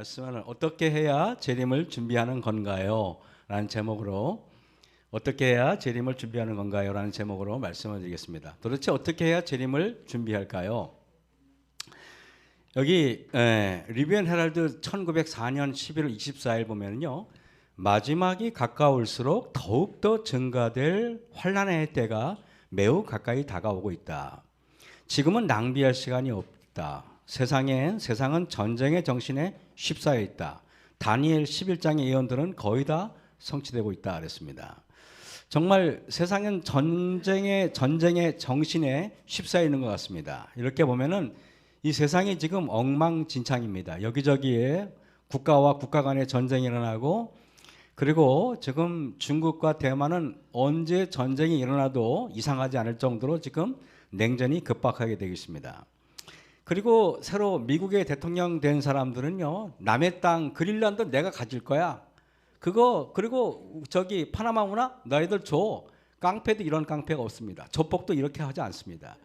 말씀은 어떻게 해야 재림을 준비하는 건가요? 라는 제목으로 어떻게 해야 재림을 준비하는 건가요? 라는 제목으로 말씀을 드리겠습니다. 도대체 어떻게 해야 재림을 준비할까요? 여기 리비언 헤럴드 1904년 11월 24일 보면요, 마지막이 가까울수록 더욱더 증가될 환난의 때가 매우 가까이 다가오고 있다. 지금은 낭비할 시간이 없다. 세상은 전쟁의 정신에 휩싸여 있다. 다니엘 11장의 예언들은 거의 다 성취되고 있다 그랬습니다. 정말 세상은 전쟁의 정신에 휩싸여 있는 것 같습니다. 이렇게 보면은 이 세상이 지금 엉망진창입니다. 여기저기에 국가와 국가 간의 전쟁이 일어나고, 그리고 지금 중국과 대만은 언제 전쟁이 일어나도 이상하지 않을 정도로 지금 냉전이 급박하게 되고 있습니다. 그리고 새로 미국의 대통령 된 사람들은요, 남의 땅 그린란드 내가 가질 거야. 그리고 저기 파나마 운하 너희들 줘. 깡패도 이런 깡패가 없습니다. 조폭도 이렇게 하지 않습니다.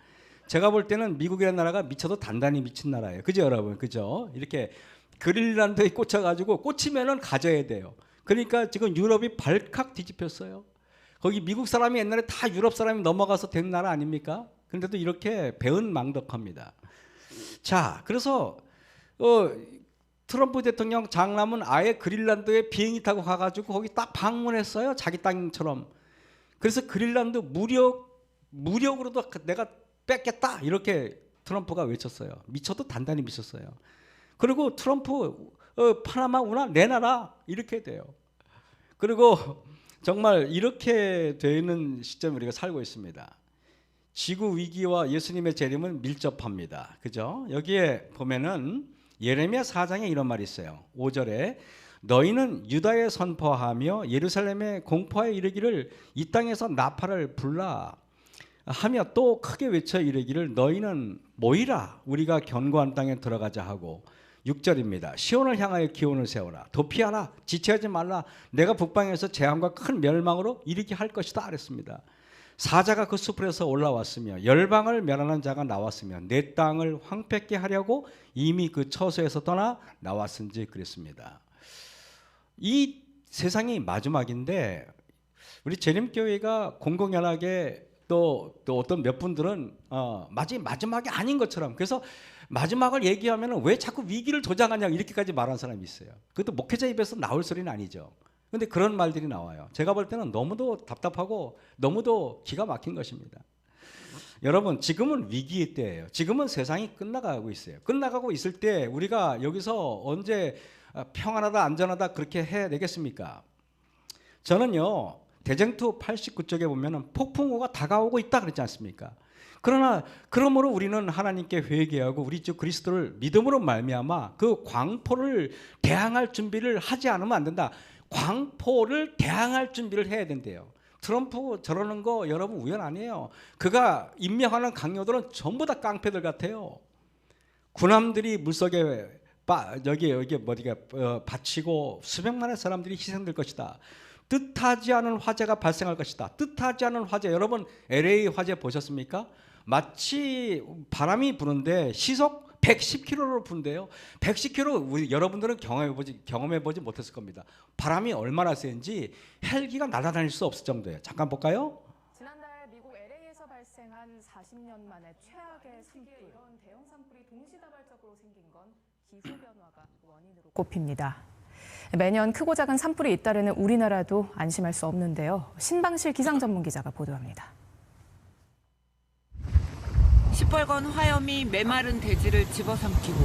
제가 볼 때는 미국이라는 나라가 미쳐도 단단히 미친 나라예요. 그죠, 여러분? 그죠? 이렇게 그린란드에 꽂혀가지고 꽂히면은 가져야 돼요. 그러니까 지금 유럽이 발칵 뒤집혔어요. 거기 미국 사람이 옛날에 다 유럽 사람이 넘어가서 된 나라 아닙니까? 그런데도 이렇게 배은망덕합니다. 자, 그래서 트럼프 대통령 장남은 아예 그린란드에 비행기 타고 가가지고 거기 딱 방문했어요. 자기 땅처럼. 그래서 그린란드 무력으로도 내가 뺏겠다 이렇게 트럼프가 외쳤어요. 미쳐도 단단히 미쳤어요. 그리고 트럼프 파나마 운하 내놔라 이렇게 돼요. 그리고 정말 이렇게 되는 시점에 우리가 살고 있습니다. 지구 위기와 예수님의 재림은 밀접합니다. 그죠? 여기에 보면은 예레미야 4장에 이런 말이 있어요. 5절에 너희는 유다에 선포하며 예루살렘에 공포하여 이르기를 이 땅에서 나팔을 불라 하며 또 크게 외쳐 이르기를 너희는 모이라 우리가 견고한 땅에 들어가자 하고, 6절입니다. 시온을 향하여 기온을 세워라. 도피하라. 지체하지 말라. 내가 북방에서 재앙과 큰 멸망으로 이르게 할 것이다 그랬습니다. 사자가 그 숲에서 올라왔으며 열방을 멸하는 자가 나왔으며 내 땅을 황폐케 하려고 이미 그 처소에서 떠나 나왔은지 그랬습니다. 이 세상이 마지막인데 우리 재림교회가 공공연하게 또 어떤 몇 분들은 마지막이 아닌 것처럼, 그래서 마지막을 얘기하면 왜 자꾸 위기를 조장하냐 이렇게까지 말하는 사람이 있어요. 그것도 목회자 입에서 나올 소리는 아니죠. 근데 그런 말들이 나와요. 제가 볼 때는 너무도 답답하고 너무도 기가 막힌 것입니다. 여러분, 지금은 위기의 때예요. 지금은 세상이 끝나가고 있어요. 끝나가고 있을 때 우리가 여기서 언제 평안하다 안전하다 그렇게 해야 되겠습니까? 저는요, 대쟁투 89쪽에 보면은 폭풍우가 다가오고 있다 그랬지 않습니까? 그러므로 우리는 하나님께 회개하고 우리 주 그리스도를 믿음으로 말미암아 그 광포를 대항할 준비를 하지 않으면 안 된다. 광포를 대항할 준비를 해야 된대요. 트럼프 저러는 거 여러분 우연 아니에요. 그가 임명하는 강요들은 전부 다 깡패들 같아요. 군함들이 물속에 여기 받치고 수백만의 사람들이 희생될 것이다. 뜻하지 않은 화재가 발생할 것이다. 뜻하지 않은 화재, 여러분 LA 화재 보셨습니까? 마치 바람이 부는데 시속 110km로 분대요. 110km 여러분들은 경험해보지 못했을 겁니다. 바람이 얼마나 센지 헬기가 날아다닐 수 없을 정도예요. 잠깐 볼까요? 지난달 미국 LA에서 발생한 40년 만에 최악의 산불. 이런 대형 산불이 동시다발적으로 생긴 건 기후변화가 원인으로 꼽힙니다. 매년 크고 작은 산불이 잇따르는 우리나라도 안심할 수 없는데요. 신방실 기상전문기자가 보도합니다. 시뻘건 화염이 메마른 대지를 집어삼키고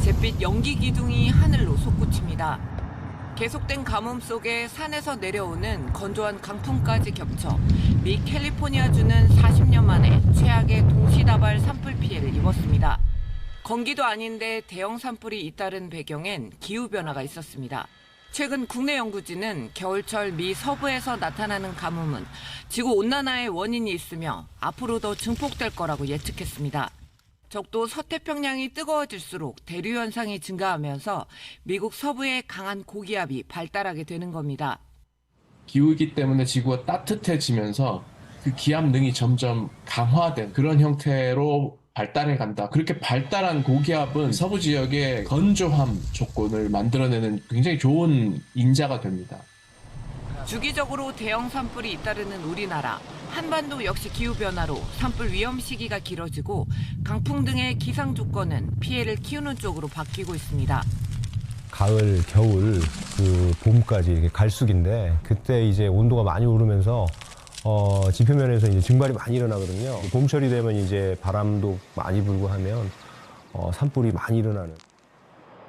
잿빛 연기 기둥이 하늘로 솟구칩니다. 계속된 가뭄 속에 산에서 내려오는 건조한 강풍까지 겹쳐 미 캘리포니아주는 40년 만에 최악의 동시다발 산불 피해를 입었습니다. 건기도 아닌데 대형 산불이 잇따른 배경엔 기후변화가 있었습니다. 최근 국내 연구진은 겨울철 미 서부에서 나타나는 가뭄은 지구온난화의 원인이 있으며 앞으로 더 증폭될 거라고 예측했습니다. 적도 서태평양이 뜨거워질수록 대류 현상이 증가하면서 미국 서부에 강한 고기압이 발달하게 되는 겁니다. 기후이기 때문에 지구가 따뜻해지면서 그 기압 능이 점점 강화된 그런 형태로 발달해 간다. 그렇게 발달한 고기압은 서부 지역의 건조함 조건을 만들어내는 굉장히 좋은 인자가 됩니다. 주기적으로 대형 산불이 잇따르는 우리나라. 한반도 역시 기후변화로 산불 위험 시기가 길어지고 강풍 등의 기상 조건은 피해를 키우는 쪽으로 바뀌고 있습니다. 가을, 겨울, 봄까지 이게 갈수기인데 그때 이제 온도가 많이 오르면서 지표면에서 이제 증발이 많이 일어나거든요. 봄철이 되면 이제 바람도 많이 불고 하면 산불이 많이 일어나는.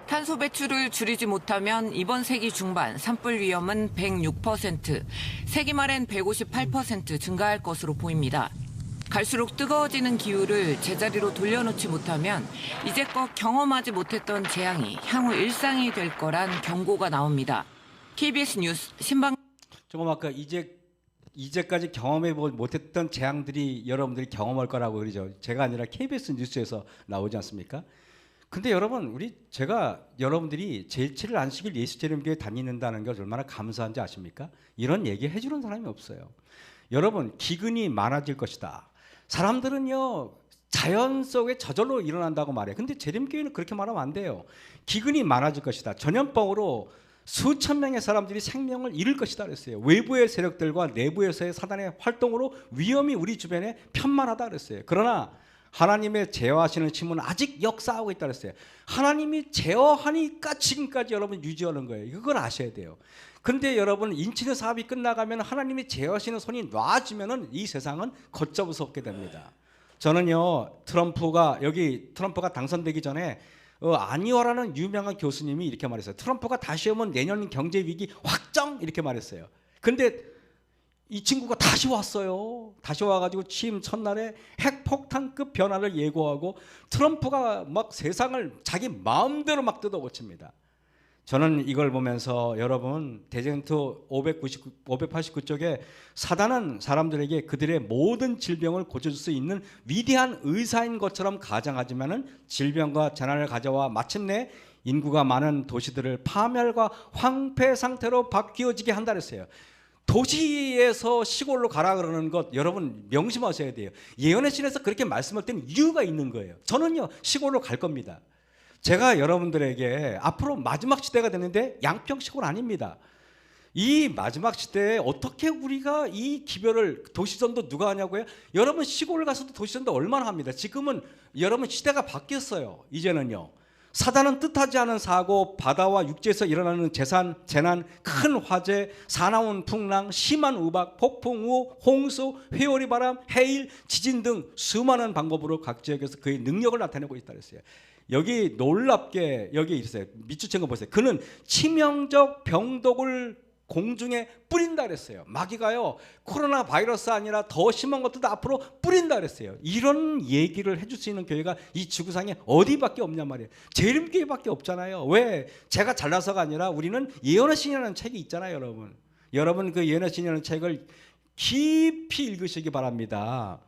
탄소 배출을 줄이지 못하면 이번 세기 중반 산불 위험은 106%, 세기 말엔 158% 증가할 것으로 보입니다. 갈수록 뜨거워지는 기후를 제자리로 돌려놓지 못하면 이제껏 경험하지 못했던 재앙이 향후 일상이 될 거란 경고가 나옵니다. KBS 뉴스 신방. 조금 아까 이제까지 경험해 못했던 재앙들이 여러분들이 경험할 거라고 그러죠. 제가 아니라 KBS 뉴스에서 나오지 않습니까? 근데 여러분, 제가 여러분들이 제7일 안식일 예수재림교회 다니는다는 게 얼마나 감사한지 아십니까? 이런 얘기 해주는 사람이 없어요. 여러분, 기근이 많아질 것이다. 사람들은요, 자연 속에 저절로 일어난다고 말해요. 근데 재림교회는 그렇게 말하면 안 돼요. 기근이 많아질 것이다. 전염병으로 수천 명의 사람들이 생명을 잃을 것이다 그랬어요. 외부의 세력들과 내부에서의 사단의 활동으로 위험이 우리 주변에 편만하다 그랬어요. 그러나 하나님의 제어하시는 힘은 아직 역사하고 있다 그랬어요. 하나님이 제어하니까 지금까지 여러분 유지하는 거예요. 그걸 아셔야 돼요. 근데 여러분, 인치는 사업이 끝나가면 하나님이 제어하시는 손이 놔지면은 이 세상은 걷잡을 수 없게 됩니다. 저는요, 트럼프가 당선되기 전에 아니오라는 유명한 교수님이 이렇게 말했어요. 트럼프가 다시 오면 내년 경제 위기 확정 이렇게 말했어요. 근데 이 친구가 다시 왔어요. 다시 와가지고 취임 첫날에 핵폭탄급 변화를 예고하고 트럼프가 막 세상을 자기 마음대로 막 뜯어고칩니다. 저는 이걸 보면서 여러분, 대전투 589쪽에 사단은 사람들에게 그들의 모든 질병을 고쳐줄 수 있는 위대한 의사인 것처럼 가장하지만은 질병과 재난을 가져와 마침내 인구가 많은 도시들을 파멸과 황폐 상태로 바뀌어지게 한다 그랬어요. 도시에서 시골로 가라 그러는 것 여러분 명심하셔야 돼요. 예언의 신에서 그렇게 말씀할 때는 이유가 있는 거예요. 저는요, 시골로 갈 겁니다. 제가 여러분들에게 앞으로 마지막 시대가 되는데 양평 시골 아닙니다. 이 마지막 시대에 어떻게 우리가 이 기별을, 도시전도 누가 하냐고요? 여러분 시골 가서도 도시전도 얼마나 합니다. 지금은 여러분 시대가 바뀌었어요. 이제는요, 사단은 뜻하지 않은 사고, 바다와 육지에서 일어나는 재난, 큰 화재, 사나운 풍랑, 심한 우박, 폭풍우, 홍수, 회오리 바람, 해일, 지진 등 수많은 방법으로 각 지역에서 그의 능력을 나타내고 있다 그랬어요. 여기 놀랍게 여기 있어요. 밑줄친 거 보세요. 그는 치명적 병독을 공중에 뿌린다 그랬어요. 마귀가요, 코로나 바이러스 아니라 더 심한 것들도 앞으로 뿌린다 그랬어요. 이런 얘기를 해줄 수 있는 교회가 이 지구상에 어디밖에 없냔 말이에요. 재림교회밖에 없잖아요. 왜? 제가 잘나서가 아니라 우리는 예언의 신이라는 책이 있잖아요. 여러분 그 예언의 신이라는 책을 깊이 읽으시기 바랍니다.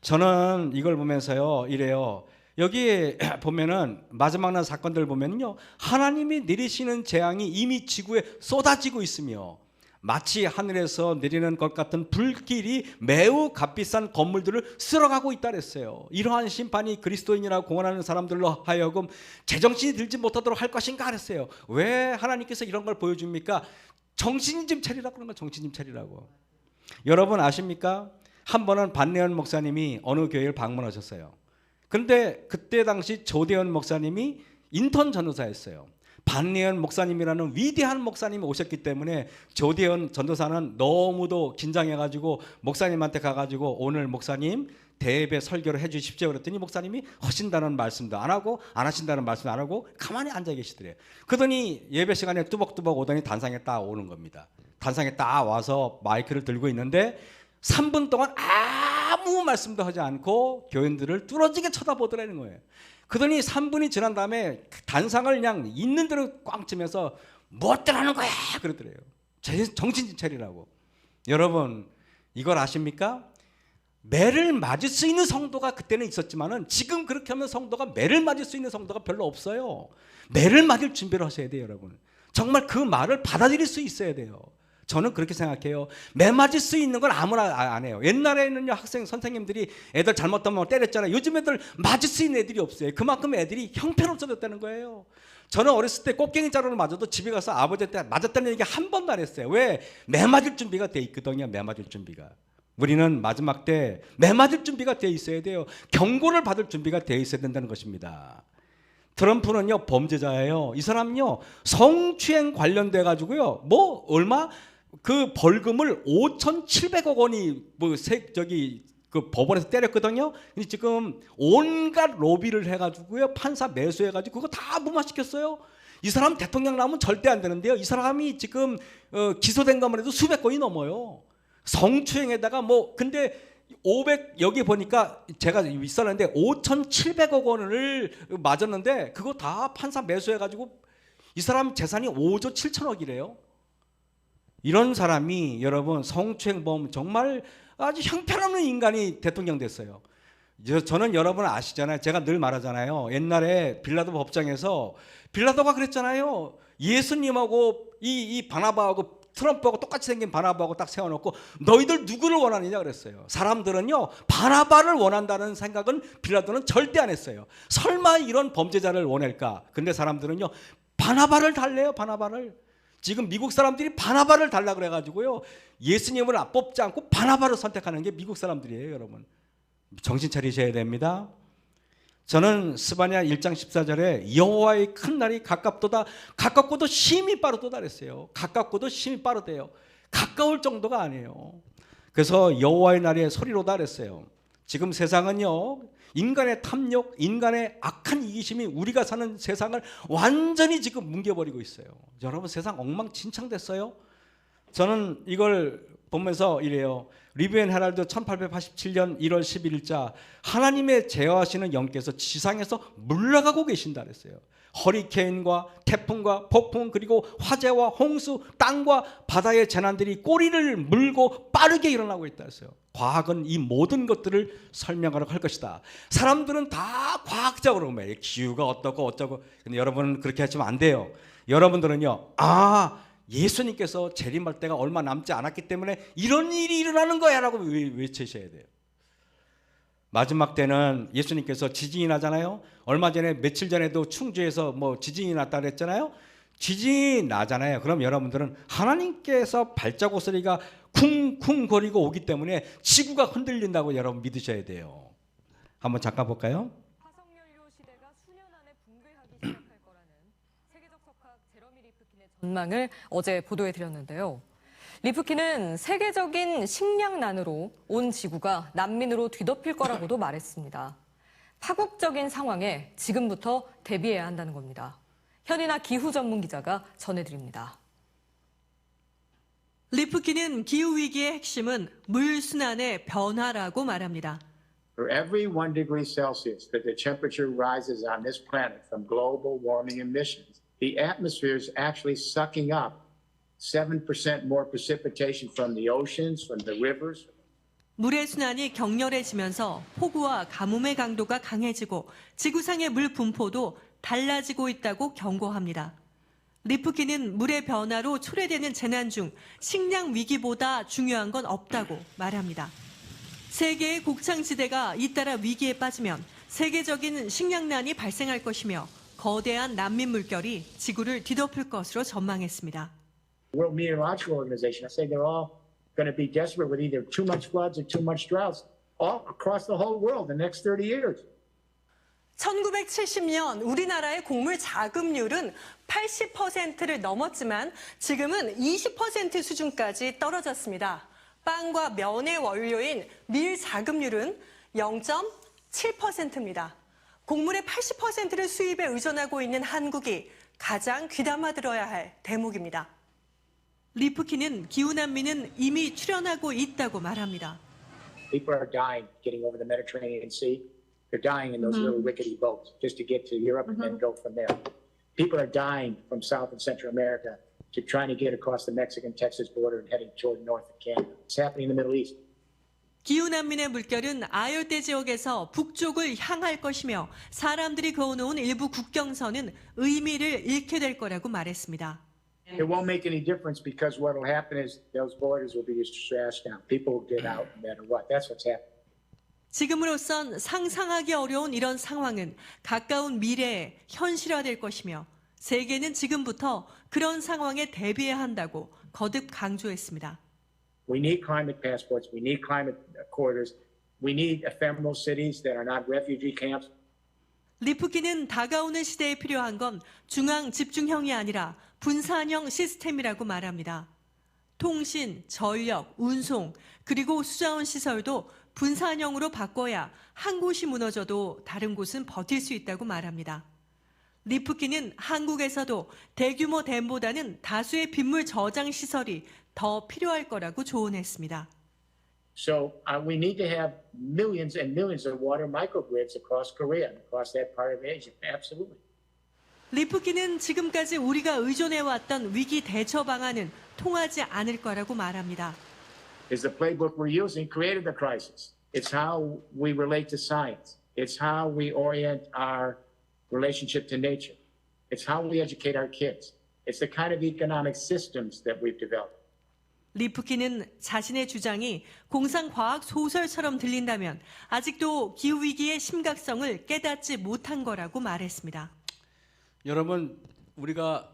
저는 이걸 보면서요, 이래요. 여기 보면은 마지막 날 사건들 보면요, 하나님이 내리시는 재앙이 이미 지구에 쏟아지고 있으며 마치 하늘에서 내리는 것 같은 불길이 매우 값비싼 건물들을 쓸어가고 있다 그랬어요. 이러한 심판이 그리스도인이라고 공언하는 사람들로 하여금 제정신이 들지 못하도록 할 것인가 그랬어요. 왜 하나님께서 이런 걸 보여줍니까? 정신 좀 차리라고 그런 거, 정신 좀 차리라고. 여러분 아십니까? 한 번은 반내연 목사님이 어느 교회를 방문하셨어요. 근데 그때 당시 조대현 목사님이 인턴 전도사였어요. 반내연 목사님이라는 위대한 목사님이 오셨기 때문에 조대현 전도사는 너무도 긴장해가지고 목사님한테 가가지고 오늘 목사님 대예배 설교를 해주십시오 그랬더니 목사님이 하신다는 말씀도 안 하고 안 하신다는 말씀도 안 하고 가만히 앉아 계시더래요. 그러더니 예배 시간에 뚜벅뚜벅 오더니 단상에 딱 오는 겁니다. 단상에 딱 와서 마이크를 들고 있는데 3분 동안 아무 말씀도 하지 않고 교인들을 뚫어지게 쳐다보더라는 거예요. 그러더니 3분이 지난 다음에 단상을 그냥 있는 대로 꽝 치면서 무엇들 하는 거야 그러더래요. 정신 차리라고. 여러분 이걸 아십니까? 매를 맞을 수 있는 성도가 그때는 있었지만은 지금 그렇게 하면 성도가 매를 맞을 수 있는 성도가 별로 없어요. 매를 맞을 준비를 하셔야 돼요. 여러분 정말 그 말을 받아들일 수 있어야 돼요. 저는 그렇게 생각해요. 매 맞을 수 있는 건 아무나 안 해요. 옛날에는요, 학생 선생님들이 애들 잘못하면 때렸잖아요. 요즘 애들 맞을 수 있는 애들이 없어요. 그만큼 애들이 형편없어졌다는 거예요. 저는 어렸을 때 꽃갱이 자루를 맞아도 집에 가서 아버지한테 맞았다는 얘기 한 번도 안 했어요. 왜? 매 맞을 준비가 돼 있거든요. 매 맞을 준비가. 우리는 마지막 때 매 맞을 준비가 돼 있어야 돼요. 경고를 받을 준비가 돼 있어야 된다는 것입니다. 트럼프는요, 범죄자예요. 이 사람요, 성추행 관련돼 가지고요, 뭐 얼마 그 벌금을 5,700억 원이 그 법원에서 때렸거든요. 근데 지금 온갖 로비를 해가지고요, 판사 매수해가지고 그거 다 무마시켰어요. 이 사람 대통령 나오면 절대 안 되는데요. 이 사람이 지금 기소된 것만 해도 수백 건이 넘어요. 성추행에다가 뭐 근데 500 여기 보니까 제가 있었는데 5,700억 원을 맞았는데 그거 다 판사 매수해가지고 이 사람 재산이 5조 7천억이래요. 이런 사람이 여러분 성추행범 정말 아주 형편없는 인간이 대통령 됐어요. 저는 여러분 아시잖아요. 제가 늘 말하잖아요. 옛날에 빌라도 법정에서 빌라도가 그랬잖아요. 예수님하고 이 바나바하고 트럼프하고 똑같이 생긴 바나바하고 딱 세워놓고 너희들 누구를 원하느냐 그랬어요. 사람들은요, 바나바를 원한다는 생각은 빌라도는 절대 안 했어요. 설마 이런 범죄자를 원할까? 근데 사람들은요, 바나바를 달래요. 바나바를. 지금 미국 사람들이 바나바를 달라 그래가지고요, 예수님을 뽑지 않고 바나바를 선택하는 게 미국 사람들이에요. 여러분 정신 차리셔야 됩니다. 저는 스바냐 1장 14절에 여호와의 큰 날이 가깝도다, 가깝고도 심히 빠르도다 그랬어요. 가깝고도 심히 빠르대요. 가까울 정도가 아니에요. 그래서 여호와의 날의 소리로다 그랬어요. 지금 세상은요, 인간의 탐욕, 인간의 악한 이기심이 우리가 사는 세상을 완전히 지금 뭉개버리고 있어요. 여러분 세상 엉망진창됐어요. 저는 이걸 보면서 이래요. 리뷰 앤 헤럴드 1887년 1월 11일자 하나님의 제어하시는 영께서 지상에서 물러가고 계신다 그랬어요. 허리케인과 태풍과 폭풍 그리고 화재와 홍수, 땅과 바다의 재난들이 꼬리를 물고 빠르게 일어나고 있다 했어요. 과학은 이 모든 것들을 설명하려고 할 것이다. 사람들은 다 과학적으로 말 기후가 어떻고 어쩌고. 근데 여러분은 그렇게 하시면 안 돼요. 여러분들은요, 예수님께서 재림할 때가 얼마 남지 않았기 때문에 이런 일이 일어나는 거야 라고 외치셔야 돼요. 마지막 때는 예수님께서 지진이 나잖아요. 얼마 전에 며칠 전에도 충주에서 뭐 지진이 났다 그랬잖아요. 지진이 나잖아요. 그럼 여러분들은 하나님께서 발자국 소리가 쿵쿵 거리고 오기 때문에 지구가 흔들린다고 여러분 믿으셔야 돼요. 한번 잠깐 볼까요? 화석연료 시대가 수년 안에 붕괴하기 시작할 거라는 세계적 석학 제러미 리프킨의 전망을 어제 보도해드렸는데요. 리프킨은 세계적인 식량난으로 온 지구가 난민으로 뒤덮일 거라고도 말했습니다. 파국적인 상황에 지금부터 대비해야 한다는 겁니다. 현인아 기후 전문 기자가 전해드립니다. 리프킨은 기후위기의 핵심은 물순환의 변화라고 말합니다. For every 1 degree Celsius that the temperature rises on this planet from global warming emissions, the atmosphere is actually sucking up 7% more precipitation from the oceans, from the rivers. 물의 순환이 격렬해지면서 폭우와 가뭄의 강도가 강해지고 지구상의 물 분포도 달라지고 있다고 경고합니다. 리프킨은 물의 변화로 초래되는 재난 중 식량 위기보다 중요한 건 없다고 말합니다. 세계의 곡창지대가 잇따라 위기에 빠지면 세계적인 식량난이 발생할 것이며 거대한 난민 물결이 지구를 뒤덮을 것으로 전망했습니다. World Meteorological Organization, I say they're all going to be desperate with either too much floods or too much droughts all across the whole world in the next 30 years. 1970년 우리나라의 곡물 자급률은 80%를 넘었지만 지금은 20% 수준까지 떨어졌습니다. 빵과 면의 원료인 밀 자급률은 0.7%입니다. 곡물의 80%를 수입에 의존하고 있는 한국이 가장 귀담아 들어야 할 대목입니다. 리프킨은 기후난민은 이미 출현하고 있다고 말합니다. People are dying getting over the Mediterranean Sea. They're dying in those little rickety boats just to get to Europe and then go from there. People are dying from South and Central America to trying to get across the Mexican-Texas border and heading toward north of Canada. It's happening in the Middle East. 기후난민의 물결은 아열대 지역에서 북쪽을 향할 것이며 사람들이 그어놓은 일부 국경선은 의미를 잃게 될 거라고 말했습니다. It won't make any difference because what will happen is those borders will be trashed down. People will get out no matter what. That's what's happening. 지금으로선 상상하기 어려운 이런 상황은 가까운 미래에 현실화될 것이며 세계는 지금부터 그런 상황에 대비해야 한다고 거듭 강조했습니다. We need climate passports. We need climate corridors. We need ephemeral cities that are not refugee camps. 리프킨은 다가오는 시대에 필요한 건 중앙 집중형이 아니라 분산형 시스템이라고 말합니다. 통신, 전력, 운송, 그리고 수자원 시설도 분산형으로 바꿔야 한 곳이 무너져도 다른 곳은 버틸 수 있다고 말합니다. 리프킨은 한국에서도 대규모 댐보다는 다수의 빗물 저장 시설이 더 필요할 거라고 조언했습니다. So we need to have millions and millions of water microgrids across Korea and across that part of Asia. Absolutely. 리프킨은 지금까지 우리가 의존해왔던 위기 대처 방안은 통하지 않을 거라고 말합니다. Is the playbook we're using created the crisis. It's how we relate to science. It's how we orient our relationship to nature. It's how we educate our kids. It's the kind of economic systems that we've developed. 리프킨은 자신의 주장이 공상과학 소설처럼 들린다면 아직도 기후위기의 심각성을 깨닫지 못한 거라고 말했습니다. 여러분, 우리가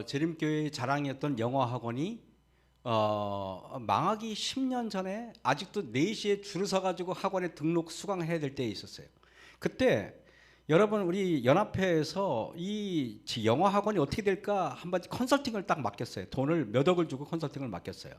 재림교회의 자랑이었던 영어학원이 망하기 10년 전에 아직도 4시에 줄을 서가지고 학원에 등록 수강해야 될 때에 있었어요. 그때 여러분, 우리 연합회에서 이 영어학원이 어떻게 될까 한번 컨설팅을 딱 맡겼어요. 돈을 몇 억을 주고 컨설팅을 맡겼어요.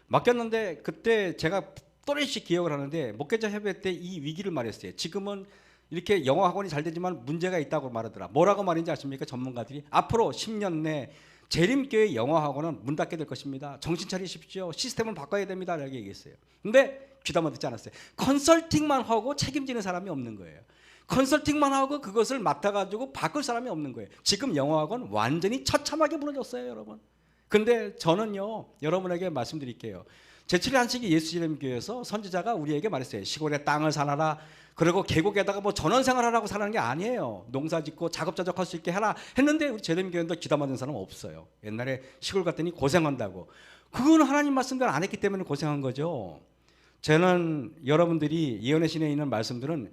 맡겼는데 그때 제가 또렷이 기억을 하는데 목회자 협의회 때 이 위기를 말했어요. 지금은 이렇게 영어학원이 잘 되지만 문제가 있다고 말하더라. 뭐라고 말인지 아십니까? 전문가들이 앞으로 10년 내 재림교회 영어학원은 문 닫게 될 것입니다. 정신 차리십시오. 시스템을 바꿔야 됩니다. 이렇게 얘기했어요. 근데 귀담아 듣지 않았어요. 컨설팅만 하고 책임지는 사람이 없는 거예요. 컨설팅만 하고 그것을 맡아가지고 바꿀 사람이 없는 거예요. 지금 영어학원 완전히 처참하게 무너졌어요, 여러분. 근데 저는요, 여러분에게 말씀드릴게요. 제7일 안식일 예수재림교회에서 선지자가 우리에게 말했어요. 시골에 땅을 사놔라. 그리고 계곡에다가 뭐 전원생활하라고 사는 게 아니에요. 농사짓고 작업자적할 수 있게 해라 했는데 우리 재림교회도 귀담아 듣는 사람은 없어요. 옛날에 시골 갔더니 고생한다고. 그거는 하나님 말씀대로 안 했기 때문에 고생한 거죠. 저는 여러분들이 예언의 신에 있는 말씀들은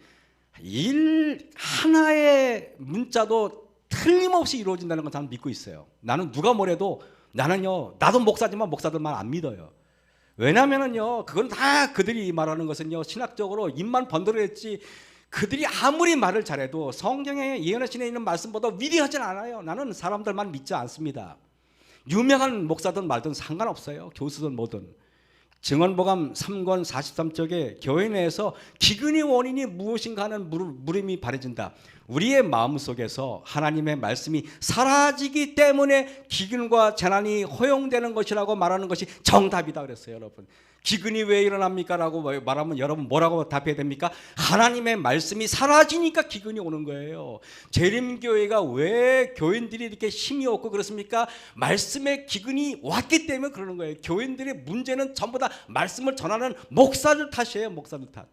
일 하나의 문자도 틀림없이 이루어진다는 걸 저는 믿고 있어요. 나는 누가 뭐래도 나도 목사지만 목사들 말 안 믿어요. 왜냐면은요, 그건 다 그들이 말하는 것은요, 신학적으로 입만 번들어냈지, 그들이 아무리 말을 잘해도 성경의 예언의 신에 있는 말씀보다 위대하진 않아요. 나는 사람들만 믿지 않습니다. 유명한 목사든 말든 상관없어요. 교수든 뭐든. 증언보감 3권 43쪽에 교회 내에서 기근의 원인이 무엇인가 하는 물음이 발해진다. 우리의 마음속에서 하나님의 말씀이 사라지기 때문에 기근과 재난이 허용되는 것이라고 말하는 것이 정답이다 그랬어요. 여러분, 기근이 왜 일어납니까? 라고 말하면 여러분 뭐라고 답해야 됩니까? 하나님의 말씀이 사라지니까 기근이 오는 거예요. 재림교회가 왜 교인들이 이렇게 힘이 없고 그렇습니까? 말씀의 기근이 왔기 때문에 그러는 거예요. 교인들의 문제는 전부 다 말씀을 전하는 목사들 탓이에요. 목사들 탓.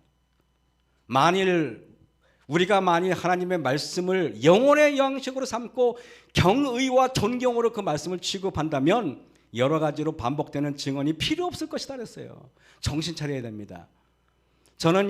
우리가 만일 하나님의 말씀을 영혼의 양식으로 삼고 경의와 존경으로 그 말씀을 취급한다면 여러 가지로 반복되는 증언이 필요 없을 것이다 그랬어요. 정신 차려야 됩니다. 저는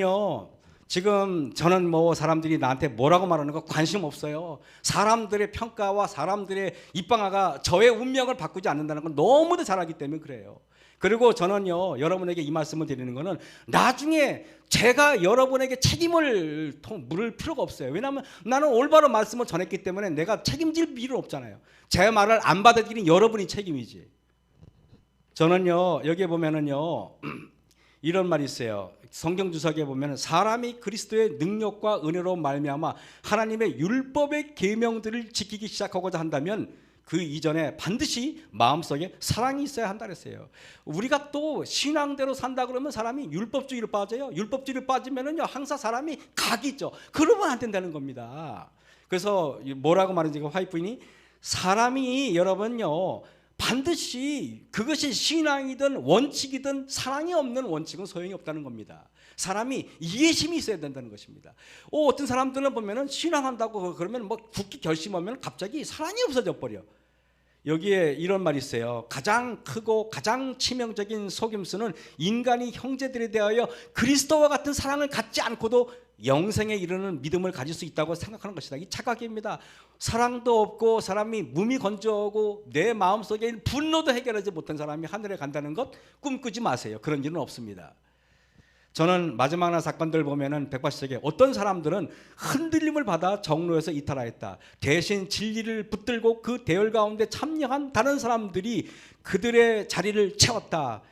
뭐 사람들이 나한테 뭐라고 말하는 거 관심 없어요. 사람들의 평가와 사람들의 입방아가 저의 운명을 바꾸지 않는다는 건 너무도 잘 알기 때문에 그래요. 그리고 저는요, 여러분에게 이 말씀을 드리는 거는 나중에 제가 여러분에게 책임을 물을 필요가 없어요. 왜냐하면 나는 올바른 말씀을 전했기 때문에 내가 책임질 필요 없잖아요. 제 말을 안 받아들이는 여러분이 책임이지. 저는요, 여기에 보면은요, 이런 말이 있어요. 성경 주석에 보면 사람이 그리스도의 능력과 은혜로 말미암아 하나님의 율법의 계명들을 지키기 시작하고자 한다면 그 이전에 반드시 마음속에 사랑이 있어야 한다 그랬어요. 우리가 또 신앙대로 산다 그러면 사람이 율법주의로 빠져요. 율법주의로 빠지면은요, 항상 사람이 각이 있죠. 그러면 안 된다는 겁니다. 그래서 뭐라고 말하는지 화이트부인이 사람이 여러분요, 반드시 그것이 신앙이든 원칙이든 사랑이 없는 원칙은 소용이 없다는 겁니다. 사람이 이해심이 있어야 된다는 것입니다. 어떤 사람들은 보면은 신앙한다고 그러면 뭐 굳게 결심하면 갑자기 사랑이 없어져 버려. 여기에 이런 말이 있어요. 가장 크고 가장 치명적인 속임수는 인간이 형제들에 대하여 그리스도와 같은 사랑을 갖지 않고도 영생에 이르는 믿음을 가질 수 있다고 생각하는 것이다. 이 착각입니다. 사랑도 없고 사람이 몸이 건조하고 내 마음속에 있는 분노도 해결하지 못한 사람이 하늘에 간다는 것 꿈꾸지 마세요. 그런 일은 없습니다. 저는 마지막 날 사건들 보면은 180세기 어떤 사람들은 흔들림을 받아 정로에서 이탈하였다. 대신 진리를 붙들고 그 대열 가운데 참여한 다른 사람들이 그들의 자리를 채웠다.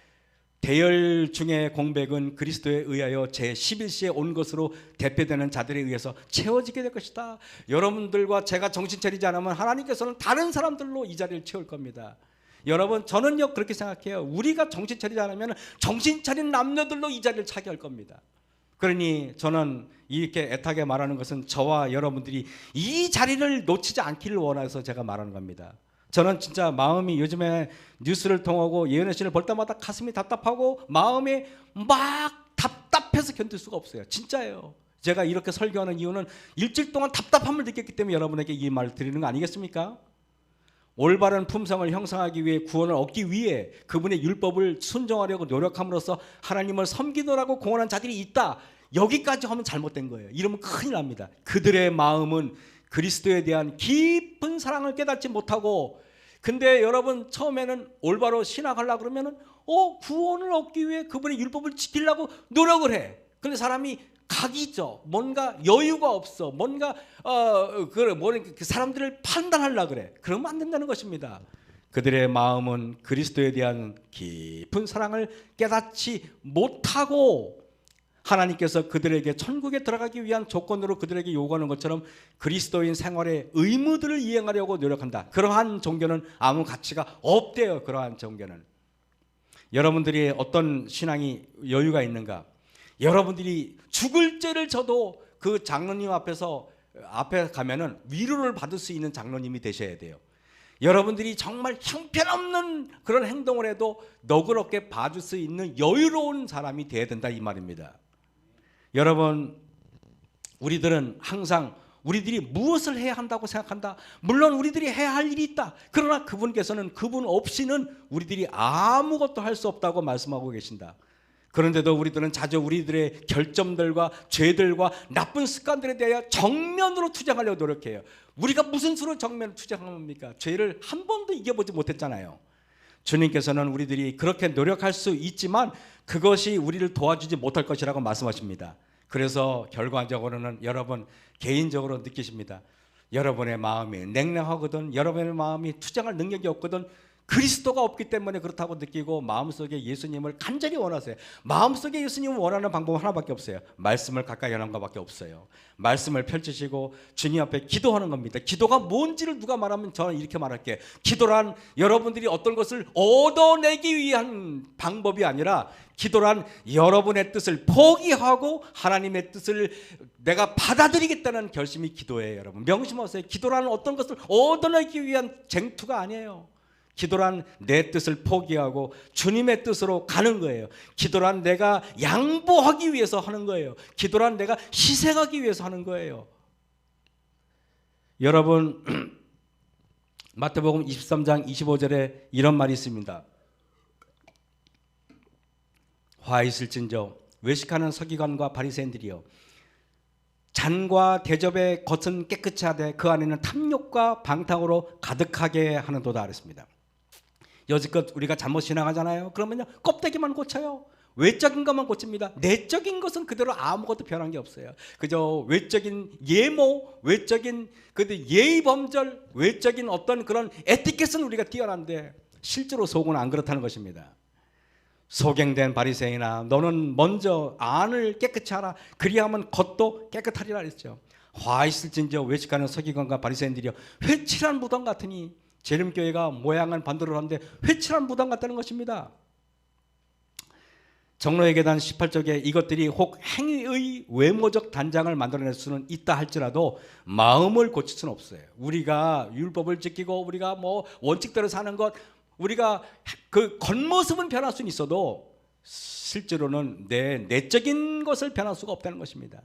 대열 중의 공백은 그리스도에 의하여 제11시에 온 것으로 대표되는 자들에 의해서 채워지게 될 것이다. 여러분들과 제가 정신 차리지 않으면 하나님께서는 다른 사람들로 이 자리를 채울 겁니다. 여러분, 저는요 그렇게 생각해요. 우리가 정신 차리지 않으면 정신 차린 남녀들로 이 자리를 차게 할 겁니다. 그러니 저는 이렇게 애타게 말하는 것은 저와 여러분들이 이 자리를 놓치지 않기를 원해서 제가 말하는 겁니다. 저는 진짜 마음이 요즘에 뉴스를 통하고 예언의 신을 볼 때마다 가슴이 답답하고 마음이 막 답답해서 견딜 수가 없어요. 진짜예요. 제가 이렇게 설교하는 이유는 일주일 동안 답답함을 느꼈기 때문에 여러분에게 이 말을 드리는 거 아니겠습니까? 올바른 품성을 형성하기 위해 구원을 얻기 위해 그분의 율법을 순종하려고 노력함으로써 하나님을 섬기노라고 공언한 자들이 있다. 여기까지 하면 잘못된 거예요. 이러면 큰일 납니다. 그들의 마음은 그리스도에 대한 깊은 사랑을 깨닫지 못하고, 근데 여러분 처음에는 올바로 신학하려고 그러면은 구원을 얻기 위해 그분의 율법을 지키려고 노력을 해. 근데 사람이 각이죠. 뭔가 여유가 없어. 뭔가 그 사람들을 판단하려고 그래. 그러면 안 된다는 것입니다. 그들의 마음은 그리스도에 대한 깊은 사랑을 깨닫지 못하고 하나님께서 그들에게 천국에 들어가기 위한 조건으로 그들에게 요구하는 것처럼 그리스도인 생활의 의무들을 이행하려고 노력한다. 그러한 종교는 아무 가치가 없대요. 그러한 종교는. 여러분들이 어떤 신앙이 여유가 있는가? 여러분들이 죽을 죄를 져도 그 장로님 앞에 가면은 위로를 받을 수 있는 장로님이 되셔야 돼요. 여러분들이 정말 형편없는 그런 행동을 해도 너그럽게 봐줄 수 있는 여유로운 사람이 되어야 된다 이 말입니다. 여러분, 우리들은 항상 우리들이 무엇을 해야 한다고 생각한다. 물론 우리들이 해야 할 일이 있다. 그러나 그분께서는 그분 없이는 우리들이 아무것도 할 수 없다고 말씀하고 계신다. 그런데도 우리들은 자주 우리들의 결점들과 죄들과 나쁜 습관들에 대하여 정면으로 투쟁하려고 노력해요. 우리가 무슨 수로 정면으로 투쟁합니까? 죄를 한 번도 이겨보지 못했잖아요. 주님께서는 우리들이 그렇게 노력할 수 있지만 그것이 우리를 도와주지 못할 것이라고 말씀하십니다. 그래서 결과적으로는 여러분 개인적으로 느끼십니다. 여러분의 마음이 냉랭하거든, 여러분의 마음이 투쟁할 능력이 없거든, 그리스도가 없기 때문에 그렇다고 느끼고 마음속에 예수님을 간절히 원하세요. 마음속에 예수님을 원하는 방법은 하나밖에 없어요. 말씀을 가까이 하는 것밖에 없어요. 말씀을 펼치시고 주님 앞에 기도하는 겁니다. 기도가 뭔지를 누가 말하면 저는 이렇게 말할게요. 기도란 여러분들이 어떤 것을 얻어내기 위한 방법이 아니라 기도란 여러분의 뜻을 포기하고 하나님의 뜻을 내가 받아들이겠다는 결심이 기도예요. 여러분 명심하세요. 기도라는 어떤 것을 얻어내기 위한 쟁투가 아니에요. 기도란 내 뜻을 포기하고 주님의 뜻으로 가는 거예요. 기도란 내가 양보하기 위해서 하는 거예요. 기도란 내가 희생하기 위해서 하는 거예요. 여러분 마태복음 23장 25절에 이런 말이 있습니다. 화 있을진저 외식하는 서기관과 바리새인들이여, 잔과 대접의 겉은 깨끗이 하되 그 안에는 탐욕과 방탕으로 가득하게 하는도다 그랬습니다. 여지껏 우리가 잘못 신앙하잖아요. 그러면요 껍데기만 고쳐요. 외적인 것만 고칩니다. 내적인 것은 그대로 아무것도 변한 게 없어요. 그저 외적인 예모, 외적인 예의 범절, 외적인 어떤 그런 에티켓은 우리가 뛰어난데 실제로 속은 안 그렇다는 것입니다. 소경된 바리새인아, 너는 먼저 안을 깨끗이 하라. 그리하면 겉도 깨끗하리라 했죠. 화 있을진저 외식하는 서기관과 바리새인들이여, 회칠한 무덤 같으니. 재림교회가 모양은 반대로 하는데 회칠한 무덤 같다는 것입니다. 정로의 계단 18쪽에 이것들이 혹 행위의 외모적 단장을 만들어낼 수는 있다 할지라도 마음을 고칠 수는 없어요. 우리가 율법을 지키고 우리가 뭐 원칙대로 사는 것, 우리가 그 겉모습은 변할 수는 있어도 실제로는 내 내적인 것을 변할 수가 없다는 것입니다.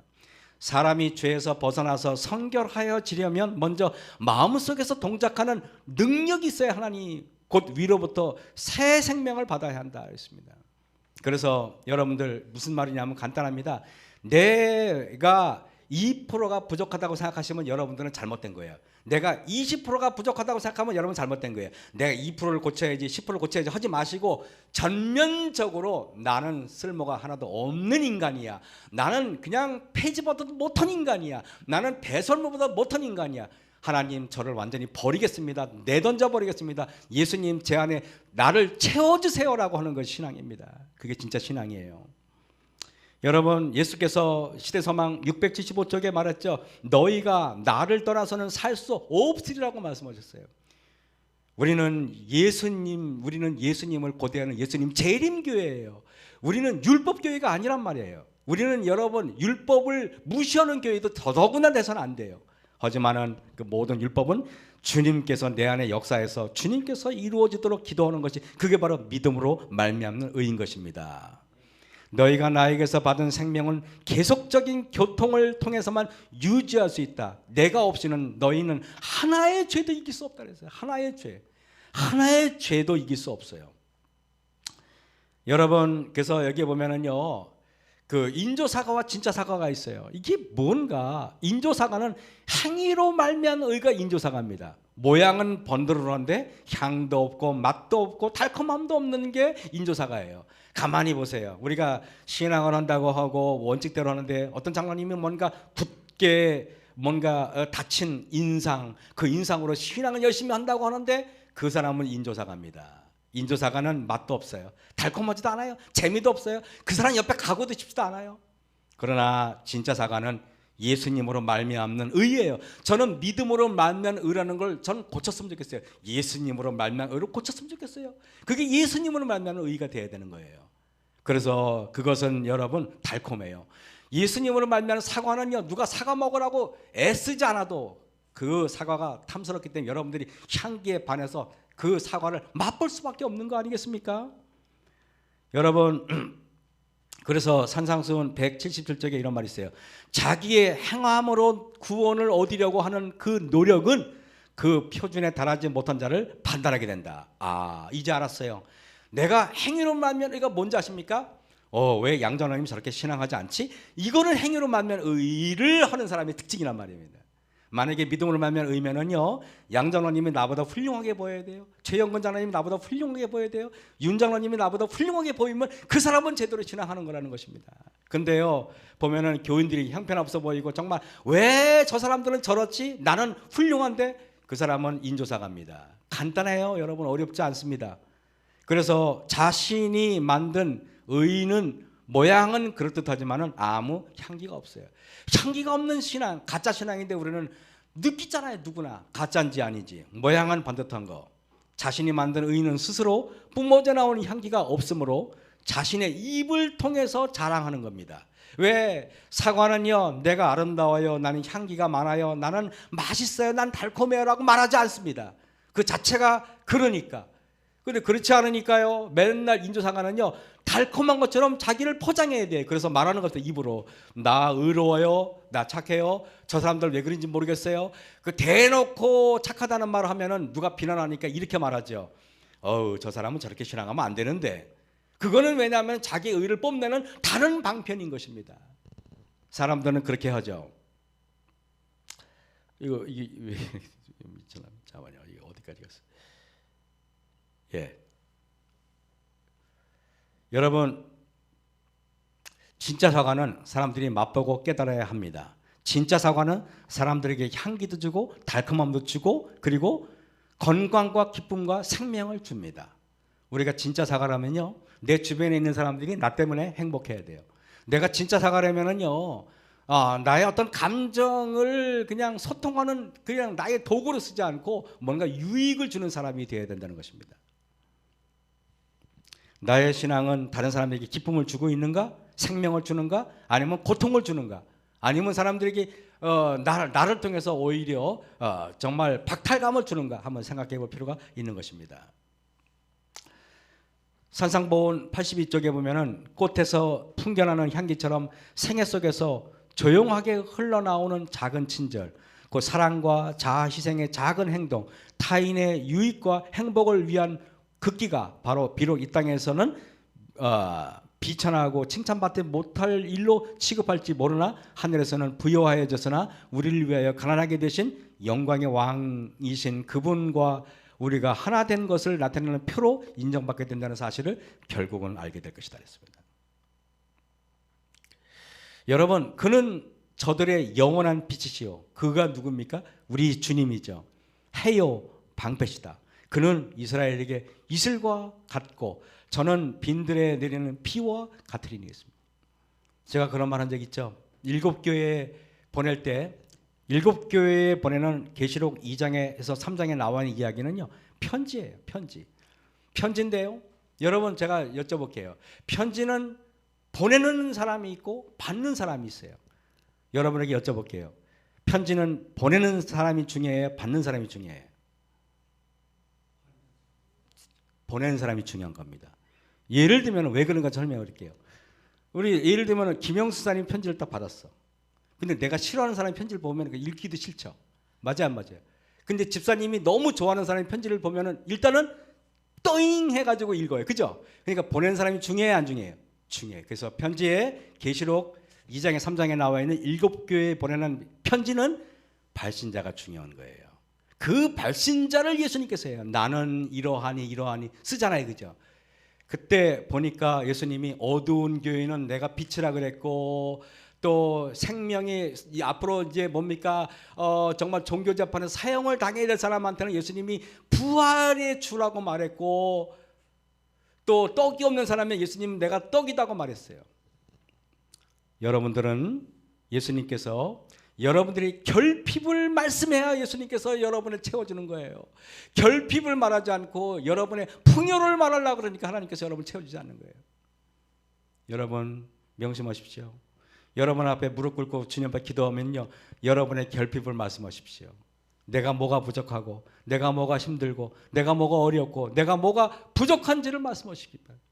사람이 죄에서 벗어나서 성결하여지려면 먼저 마음속에서 동작하는 능력이 있어야 하나니 곧 위로부터 새 생명을 받아야 한다 했습니다. 그래서 여러분들 무슨 말이냐면 간단합니다. 내가 2%가 부족하다고 생각하시면 여러분들은 잘못된 거예요. 내가 20%가 부족하다고 생각하면 여러분 잘못된 거예요. 내가 2%를 고쳐야지 10%를 고쳐야지 하지 마시고 전면적으로 나는 쓸모가 하나도 없는 인간이야. 나는 그냥 폐지보다도 못한 인간이야. 나는 배설물보다 못한 인간이야. 하나님 저를 완전히 버리겠습니다. 내던져 버리겠습니다. 예수님 제 안에 나를 채워주세요라고 하는 것이 신앙입니다. 그게 진짜 신앙이에요. 여러분 예수께서 시대서망 675쪽에 말했죠. 너희가 나를 떠나서는 살 수 없으리라고 말씀하셨어요. 우리는 예수님을 고대하는 예수님 재림교회예요. 우리는 율법교회가 아니란 말이에요. 우리는 여러분 율법을 무시하는 교회도 더더구나 돼서는 안 돼요. 하지만은 그 모든 율법은 주님께서 내 안에 역사해서 주님께서 이루어지도록 기도하는 것이 그게 바로 믿음으로 말미암는 의인 것입니다. 너희가 나에게서 받은 생명은 계속적인 교통을 통해서만 유지할 수 있다. 내가 없이는 너희는 하나의 죄도 이길 수 없다 그랬어요. 하나의 죄도 이길 수 없어요. 여러분 그래서 여기 보면은요. 그 인조사과와 진짜 사과가 있어요. 이게 뭔가 인조사과는 행위로 말미암은 의가 인조사과입니다. 모양은 번드러운데 향도 없고 맛도 없고 달콤함도 없는 게 인조사과예요. 가만히 보세요. 우리가 신앙을 한다고 하고 원칙대로 하는데 어떤 장로님이 뭔가 굳게 뭔가 닫힌 인상, 그 인상으로 신앙을 열심히 한다고 하는데 그 사람은 인조사과입니다. 인조사과는 맛도 없어요. 달콤하지도 않아요. 재미도 없어요. 그 사람 옆에 가고도 싶지도 않아요. 그러나 진짜 사과는 예수님으로 말미암는 의예요. 저는 믿음으로 말미암는 의라는 걸 저는 고쳤으면 좋겠어요. 예수님으로 말미암는 의를 고쳤으면 좋겠어요. 그게 예수님으로 말미암는 의가 돼야 되는 거예요. 그래서 그것은 여러분 달콤해요. 예수님으로 말미암는 사과는요. 누가 사과 먹으라고 애쓰지 않아도 그 사과가 탐스럽기 때문에 여러분들이 향기에 반해서 그 사과를 맛볼 수밖에 없는 거 아니겠습니까? 여러분 그래서 산상수훈 177쪽에 이런 말이 있어요. 자기의 행함으로 구원을 얻으려고 하는 그 노력은 그 표준에 달하지 못한 자를 판단하게 된다. 아 이제 알았어요. 내가 행위로 말면 의가 뭔지 아십니까? 왜 양전하님 저렇게 신앙하지 않지? 이거는 행위로 말면 의를 하는 사람의 특징이란 말입니다. 만약에 믿음으로 말면 의면은요 양장로님이 나보다 훌륭하게 보여야 돼요. 최영건 장로님이 나보다 훌륭하게 보여야 돼요. 윤 장로님이 나보다 훌륭하게 보이면 그 사람은 제대로 신앙하는 거라는 것입니다. 근데요 보면은 교인들이 형편없어 보이고 정말 왜 저 사람들은 저렇지 나는 훌륭한데 그 사람은 인조사과입니다. 간단해요. 여러분 어렵지 않습니다. 그래서 자신이 만든 의는 모양은 그럴듯하지만은 아무 향기가 없어요. 향기가 없는 신앙, 가짜 신앙인데 우리는 느끼잖아요. 누구나 가짜인지 아니지. 모양은 반듯한 거. 자신이 만든 의인은 스스로 뿜어져 나오는 향기가 없으므로 자신의 입을 통해서 자랑하는 겁니다. 왜? 사과는요 내가 아름다워요, 나는 향기가 많아요, 나는 맛있어요, 난 달콤해요 라고 말하지 않습니다. 그 자체가 그러니까. 근데 그렇지 않으니까요 맨날 인조사과는요 달콤한 것처럼 자기를 포장해야 돼. 그래서 말하는 것도 입으로 나 의로워요, 나 착해요, 저 사람들 왜 그런지 모르겠어요. 그 대놓고 착하다는 말을 하면은 누가 비난하니까 이렇게 말하죠. 저 사람은 저렇게 신앙하면 안 되는데. 그거는 왜냐하면 자기 의를 뽐내는 다른 방편인 것입니다. 사람들은 그렇게 하죠. 이게 왜 잠깐만요. 이게 어디까지 갔어? 예. 여러분 진짜 사과는 사람들이 맛보고 깨달아야 합니다. 진짜 사과는 사람들에게 향기도 주고 달콤함도 주고 그리고 건강과 기쁨과 생명을 줍니다. 우리가 진짜 사과라면요 내 주변에 있는 사람들이 나 때문에 행복해야 돼요. 내가 진짜 사과라면은요 나의 어떤 감정을 그냥 소통하는 그냥 나의 도구로 쓰지 않고 뭔가 유익을 주는 사람이 되어야 된다는 것입니다. 나의 신앙은 다른 사람에게 기쁨을 주고 있는가? 생명을 주는가? 아니면 고통을 주는가? 아니면 사람들에게 나를 통해서 오히려 정말 박탈감을 주는가? 한번 생각해 볼 필요가 있는 것입니다. 산상보훈 82쪽에 보면은 꽃에서 풍겨나는 향기처럼 생애 속에서 조용하게 흘러나오는 작은 친절, 그 사랑과 자아 희생의 작은 행동, 타인의 유익과 행복을 위한 극기가 바로 비록 이 땅에서는 비천하고 칭찬받지 못할 일로 취급할지 모르나 하늘에서는 부여하여졌으나 우리를 위하여 가난하게 되신 영광의 왕이신 그분과 우리가 하나 된 것을 나타내는 표로 인정받게 된다는 사실을 결국은 알게 될 것이다 했습니다. 여러분, 그는 저들의 영원한 빛이시요. 그가 누굽니까? 우리 주님이죠. 해요 방패시다. 그는 이스라엘에게 이슬과 같고 저는 빈들에 내리는 비와 같으리니 했습니다. 제가 그런 말 한 적 있죠. 7교회에 보낼 때 7교회에 보내는 계시록 2장에서 3장에 나와 있는 이야기는요. 편지예요. 편지. 편지인데요. 여러분 제가 여쭤볼게요. 편지는 보내는 사람이 있고 받는 사람이 있어요. 여러분에게 여쭤볼게요. 편지는 보내는 사람이 중요해요? 받는 사람이 중요해요? 보내는 사람이 중요한 겁니다. 예를 들면 왜 그런가 설명을 드릴게요. 우리 예를 들면 김영수 사님 편지를 딱 받았어. 근데 내가 싫어하는 사람의 편지를 보면 읽기도 싫죠. 맞아요, 안 맞아요? 근데 집사님이 너무 좋아하는 사람의 편지를 보면은 일단은 떠잉 해가지고 읽어요. 그죠? 그러니까 보내는 사람이 중요해요, 안 중요해요? 중요해요. 그래서 편지에 계시록 2장에 3장에 나와 있는 7교회에 보내는 편지는 발신자가 중요한 거예요. 그 발신자를 예수님께서 해요. 나는 이러하니 쓰잖아요. 그죠? 그때 보니까 예수님이 어두운 교회는 내가 빛이라 그랬고 또 생명이 앞으로 이제 뭡니까 정말 종교 재판에 사형을 당해야 될 사람한테는 예수님이 부활의 주라고 말했고 또 떡이 없는 사람은 예수님 내가 떡이다고 말했어요. 여러분들은 예수님께서 여러분들이 결핍을 말씀해야 예수님께서 여러분을 채워주는 거예요. 결핍을 말하지 않고 여러분의 풍요를 말하려고 그러니까 하나님께서 여러분을 채워주지 않는 거예요. 여러분 명심하십시오. 여러분 앞에 무릎 꿇고 주님 앞에 기도하면요. 여러분의 결핍을 말씀하십시오. 내가 뭐가 부족하고 내가 뭐가 힘들고 내가 뭐가 어렵고 내가 뭐가 부족한지를 말씀하시기 바랍니다.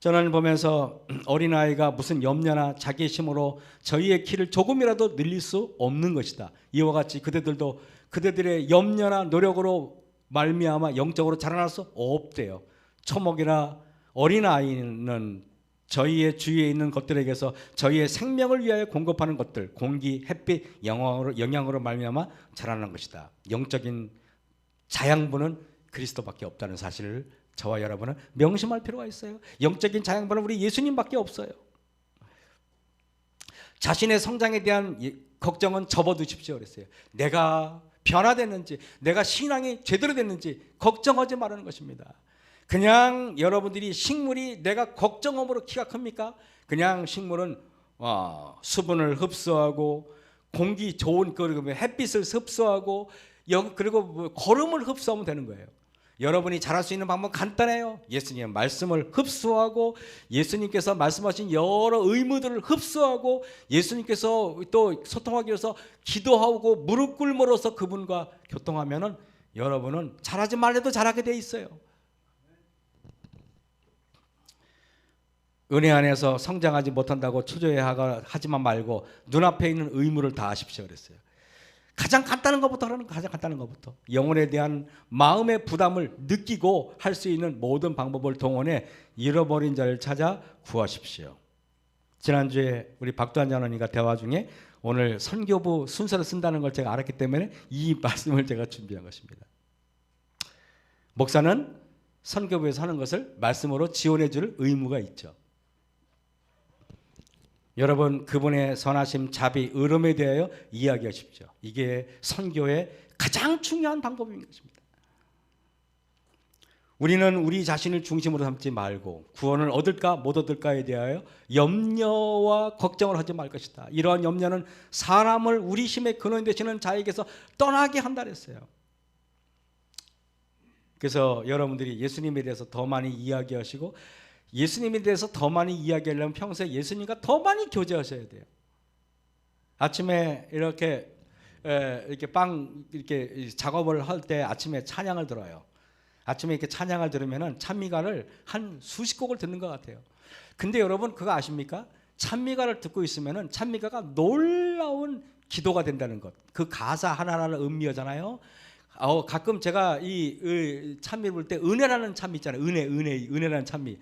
저는 보면서 어린아이가 무슨 염려나 자기심으로 저희의 키를 조금이라도 늘릴 수 없는 것이다. 이와 같이 그대들도 그대들의 염려나 노력으로 말미암아 영적으로 자라날 수 없대요. 초목이나 어린아이는 저희의 주위에 있는 것들에게서 저희의 생명을 위하여 공급하는 것들, 공기, 햇빛, 영양으로 말미암아 자라나는 것이다. 영적인 자양분은 그리스도밖에 없다는 사실을 저와 여러분은 명심할 필요가 있어요. 영적인 자양분은 우리 예수님밖에 없어요. 자신의 성장에 대한 걱정은 접어두십시오 그랬어요. 내가 변화됐는지 내가 신앙이 제대로 됐는지 걱정하지 말라는 것입니다. 그냥 여러분들이 식물이 내가 걱정함으로 키가 큽니까? 그냥 식물은 수분을 흡수하고 공기 좋은 햇빛을 흡수하고 그리고 거름을 흡수하면 되는 거예요. 여러분이 잘할 수 있는 방법은 간단해요. 예수님의 말씀을 흡수하고 예수님께서 말씀하신 여러 의무들을 흡수하고 예수님께서 또 소통하기 위해서 기도하고 무릎 꿇음으로써 그분과 교통하면은 여러분은 잘하지 말래도 잘하게 돼 있어요. 은혜 안에서 성장하지 못한다고 초조해하지만 말고 눈앞에 있는 의무를 다 하십시오 그랬어요. 가장 간단한 것부터 하라는 거, 가장 간단한 것부터. 영혼에 대한 마음의 부담을 느끼고 할 수 있는 모든 방법을 동원해 잃어버린 자를 찾아 구하십시오. 지난주에 우리 박도환 장로님과 대화 중에 오늘 선교부 순서를 쓴다는 걸 제가 알았기 때문에 이 말씀을 제가 준비한 것입니다. 목사는 선교부에서 하는 것을 말씀으로 지원해 줄 의무가 있죠. 여러분 그분의 선하심, 자비, 의로움에 대하여 이야기하십시오. 이게 선교의 가장 중요한 방법인 것입니다. 우리는 우리 자신을 중심으로 삼지 말고 구원을 얻을까 못 얻을까에 대하여 염려와 걱정을 하지 말 것이다. 이러한 염려는 사람을 우리 힘의 근원 되시는 자에게서 떠나게 한다 그랬어요. 그래서 여러분들이 예수님에 대해서 더 많이 이야기하시고 예수님에 대해서 더 많이 이야기하려면 평소에 예수님과 더 많이 교제하셔야 돼요. 아침에 이렇게 작업을 할 때 아침에 찬양을 들어요. 아침에 이렇게 찬양을 들으면은 찬미가를 한 수십 곡을 듣는 것 같아요. 근데 여러분 그거 아십니까? 찬미가를 듣고 있으면은 찬미가가 놀라운 기도가 된다는 것. 그 가사 하나하나를 음미하잖아요. 가끔 제가 이 찬미를 볼 때 은혜라는 찬미 있잖아요. 은혜라는 찬미.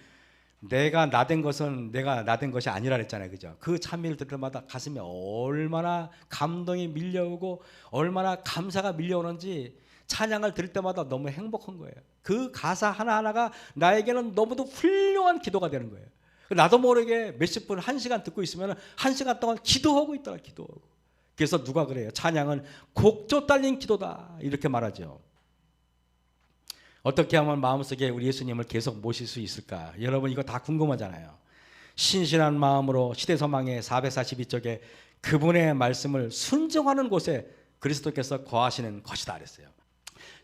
내가 나된 것은 내가 나된 것이 아니라 그랬잖아요. 그죠? 그 찬미를 들을 때마다 가슴에 얼마나 감동이 밀려오고 얼마나 감사가 밀려오는지 찬양을 들을 때마다 너무 행복한 거예요. 그 가사 하나하나가 나에게는 너무도 훌륭한 기도가 되는 거예요. 나도 모르게 몇십 분, 1시간 듣고 있으면 1시간 동안 기도하고 있더라, 기도하고. 그래서 누가 그래요? 찬양은 곡조 딸린 기도다. 이렇게 말하죠. 어떻게 하면 마음속에 우리 예수님을 계속 모실 수 있을까? 여러분 이거 다 궁금하잖아요. 신실한 마음으로 시대소망의 442쪽에 그분의 말씀을 순종하는 곳에 그리스도께서 거하시는 것이다 그랬어요.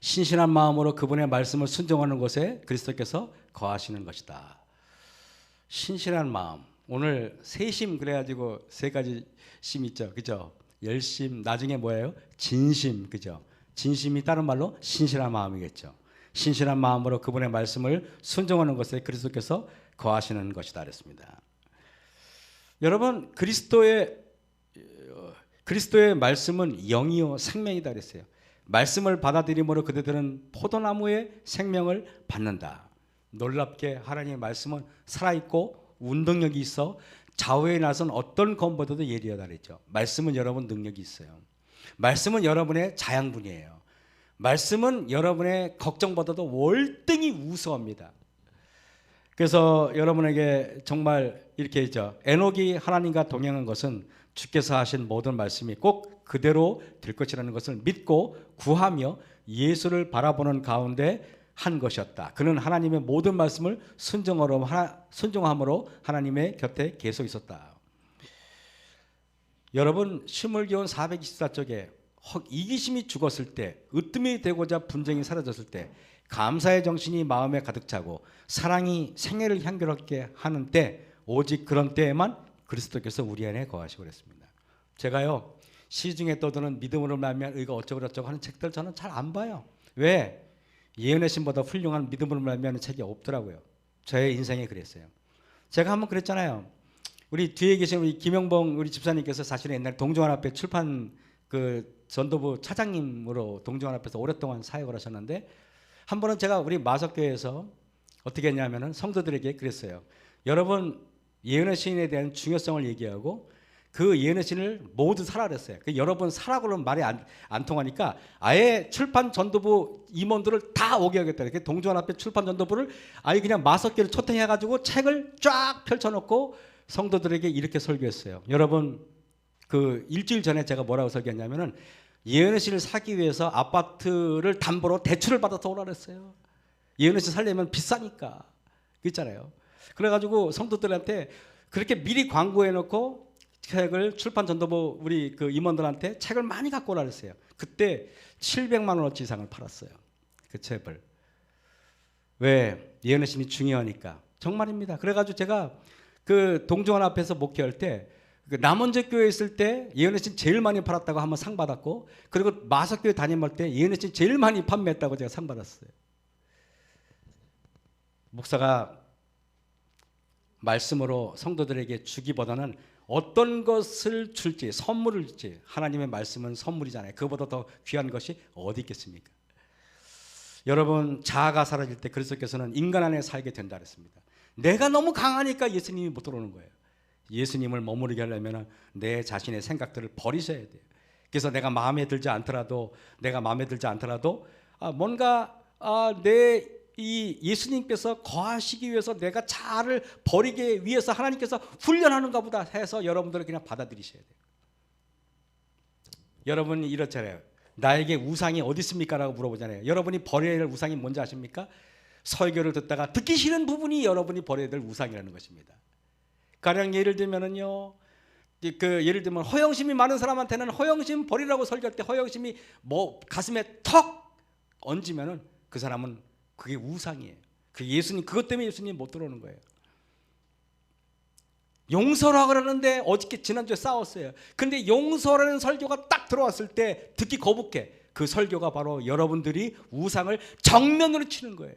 신실한 마음으로 그분의 말씀을 순종하는 곳에 그리스도께서 거하시는 것이다. 신실한 마음. 오늘 세심 그래가지고 세 가지 심 있죠, 그죠? 열심, 나중에 뭐예요? 진심, 그죠? 진심이 다른 말로 신실한 마음이겠죠. 신실한 마음으로 그분의 말씀을 순종하는 것에 그리스도께서 거하시는 것이다 그랬습니다. 여러분 그리스도의 말씀은 영이요 생명이다 그랬어요. 말씀을 받아들임으로 그들은 포도나무의 생명을 받는다. 놀랍게 하나님의 말씀은 살아있고 운동력이 있어 좌우에 나선 어떤 검보다도 예리하다 그랬죠. 말씀은 여러분 능력이 있어요. 말씀은 여러분의 자양분이에요. 말씀은 여러분의 걱정보다도 월등히 우수합니다. 그래서 여러분에게 정말 이렇게 있죠. 에녹이 하나님과 동행한 것은 주께서 하신 모든 말씀이 꼭 그대로 될 것이라는 것을 믿고 구하며 예수를 바라보는 가운데 한 것이었다. 그는 하나님의 모든 말씀을 순종함으로 하나님의 곁에 계속 있었다. 여러분 신물기원 424쪽에 이기심이 죽었을 때, 으뜸이 되고자 분쟁이 사라졌을 때, 감사의 정신이 마음에 가득 차고 사랑이 생애를 향기롭게 하는 때, 오직 그런 때에만 그리스도께서 우리 안에 거하시고 그랬습니다. 제가요 시중에 떠드는 믿음으로 말미암아 이거 어쩌고저쩌고 하는 책들 저는 잘 안 봐요. 왜? 예언의 신보다 훌륭한 믿음으로 말미암는 책이 없더라고요. 저의 인생에 그랬어요. 제가 한번 그랬잖아요. 우리 뒤에 계신 우리 김영봉 우리 집사님께서 사실은 옛날 동종연합회 출판 그 전도부 차장님으로 동종연합회에서 오랫동안 사역을 하셨는데 한 번은 제가 우리 마석교회에서 어떻게 했냐면은 성도들에게 그랬어요. 여러분 예언의 신에 대한 중요성을 얘기하고 그 예언의 신을 모두 사라 그랬어요. 여러분 사라고 그러면 말이 안 통하니까 아예 출판 전도부 임원들을 다 오게 하겠다. 동종연합회 출판 전도부를 아예 그냥 마석교를 초청해가지고 책을 쫙 펼쳐놓고 성도들에게 이렇게 설교했어요. 여러분 그 일주일 전에 제가 뭐라고 설교했냐면은 예언의 신을 사기 위해서 아파트를 담보로 대출을 받아서 오라 그랬어요. 예언의 신 살려면 비싸니까. 있잖아요. 그래가지고 성도들한테 그렇게 미리 광고해놓고 책을 출판 전도부 우리 그 임원들한테 책을 많이 갖고 오라 그랬어요. 그때 700만 원어치 이상을 팔았어요. 그 책을. 왜? 예언의 신이 중요하니까. 정말입니다. 그래가지고 제가 그 동종연합회에서 목회할 때 그 남원제 교회에 있을 때 예언의 신 제일 많이 팔았다고 한번 상 받았고 그리고 마석교회 담임할 때 예언의 신 제일 많이 판매했다고 제가 상 받았어요. 목사가 말씀으로 성도들에게 주기보다는 어떤 것을 줄지 선물을 줄지 하나님의 말씀은 선물이잖아요. 그보다 더 귀한 것이 어디 있겠습니까? 여러분 자아가 사라질 때 그리스도께서는 인간 안에 살게 된다 그랬습니다. 내가 너무 강하니까 예수님이 못 들어오는 거예요. 예수님을 머무르게 하려면 내 자신의 생각들을 버리셔야 돼요. 그래서 내가 마음에 들지 않더라도 뭔가 내 이 예수님께서 거하시기 위해서 내가 자아를 버리기 위해서 하나님께서 훈련하는가 보다 해서 여러분들은 그냥 받아들이셔야 돼요. 여러분이 이렇잖아요. 나에게 우상이 어디 있습니까? 라고 물어보잖아요. 여러분이 버려야 될 우상이 뭔지 아십니까? 설교를 듣다가 듣기 싫은 부분이 여러분이 버려야 될 우상이라는 것입니다. 가령 예를 들면은요. 예를 들면 허영심이 많은 사람한테는 허영심 버리라고 설교할 때 허영심이 뭐 가슴에 턱 얹으면은 그 사람은 그게 우상이에요. 그 예수님 그것 때문에 예수님 못 들어오는 거예요. 용서라 그러는데 어저께 지난주에 싸웠어요. 근데 용서라는 설교가 딱 들어왔을 때 듣기 거북해. 그 설교가 바로 여러분들이 우상을 정면으로 치는 거예요.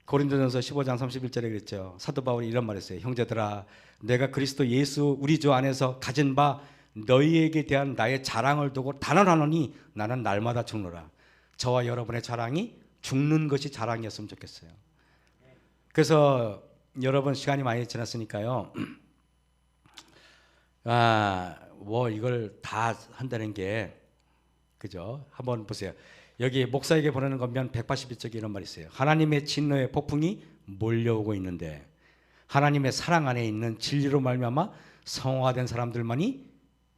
고린도전서 15장 31절에 그랬죠. 사도 바울이 이런 말했어요. 형제들아, 내가 그리스도 예수 우리 주 안에서 가진 바 너희에게 대한 나의 자랑을 두고 단언하노니 나는 날마다 죽노라. 저와 여러분의 자랑이 죽는 것이 자랑이었으면 좋겠어요. 그래서 여러분 시간이 많이 지났으니까요. 뭐 이걸 다 한다는 게 그죠? 한번 보세요. 여기 목사에게 보내는 건면 182쪽에 이런 말이 있어요. 하나님의 진노의 폭풍이 몰려오고 있는데 하나님의 사랑 안에 있는 진리로 말미암아 성화된 사람들만이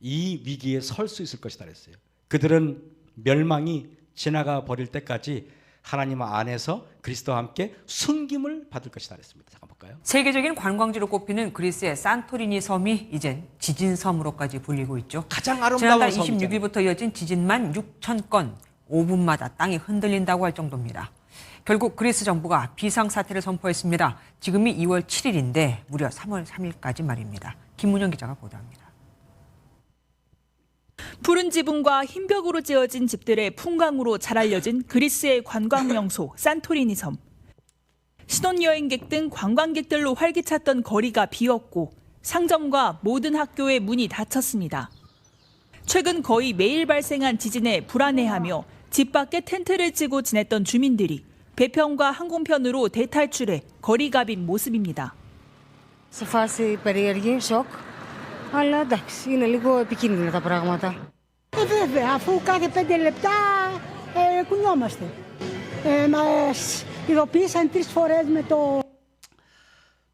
이 위기에 설 수 있을 것이다 그랬어요. 그들은 멸망이 지나가 버릴 때까지 하나님 안에서 그리스도와 함께 숨김을 받을 것이다 그랬습니다. 잠깐 볼까요? 세계적인 관광지로 꼽히는 그리스의 산토리니 섬이 이젠 지진섬으로까지 불리고 있죠. 가장 아름다운 지난달 섬이잖아요. 26일부터 이어진 지진만 6,000건, 5분마다 땅이 흔들린다고 할 정도입니다. 결국 그리스 정부가 비상사태를 선포했습니다. 지금이 2월 7일인데 무려 3월 3일까지 말입니다. 김문영 기자가 보도합니다. 푸른 지붕과 흰 벽으로 지어진 집들의 풍광으로 잘 알려진 그리스의 관광명소 산토리니 섬. 신혼여행객 등 관광객들로 활기찼던 거리가 비었고 상점과 모든 학교의 문이 닫혔습니다. 최근 거의 매일 발생한 지진에 불안해하며 집 밖에 텐트를 치고 지냈던 주민들이 배편과 항공편으로 대탈출해 거리가 빈 모습입니다. Σε φάση περίεργη, σοκ, αλλά εντάξει, είναι λίγο επικίνδυνα τα πράγματα. Βέβαια, αφού κάθε 5 λεπτά κουνιόμαστε. Μας ειδοποίησαν 3 φορές με το...